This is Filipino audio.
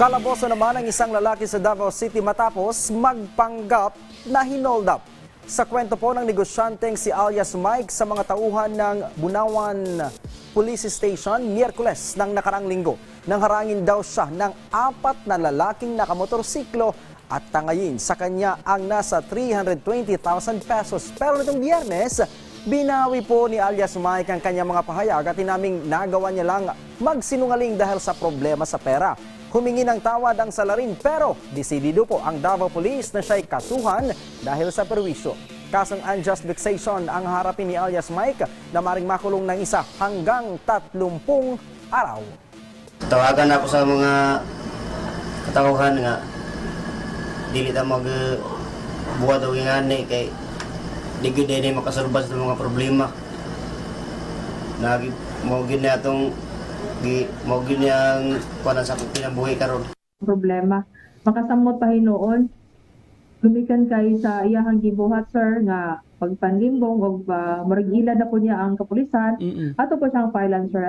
Kalaboso naman ang isang lalaki sa Davao City matapos magpanggap na hinold up. Sa kwento po ng negosyanteng si alias Mike sa mga tauhan ng Bunawan Police Station, Miyerkules ng nakarang linggo. Nang harangin daw siya ng 4 na lalaking nakamotorsiklo at tangayin sa kanya ang nasa 320,000 pesos. Pero nitong Biyernes, binawi po ni alias Mike ang kanyang mga pahayag at tinaming nagawa niya lang magsinungaling dahil sa problema sa pera. Humingi ng tawad ang salarin pero desidido po ang Davao Police na siya'y kasuhan dahil sa perwisyo. Kasong unjust vexation ang harapin ni alias Mike na maring makulong ng 1 hanggang 30 araw. Tawagan ako sa mga katauhan nga dili ta mag buhat og ingani kay di gyud dinhi makasulbad sa mga problema. Nagi mo gyud na atong mo gyud ang kuan sa kinabuhi karon. Problema makasamot pa hinuon gumikan kay sa iyahang gibuhat sir nga pagpanlimbong og murag ila na po niya ang kapulisan ato po siyang filean sir.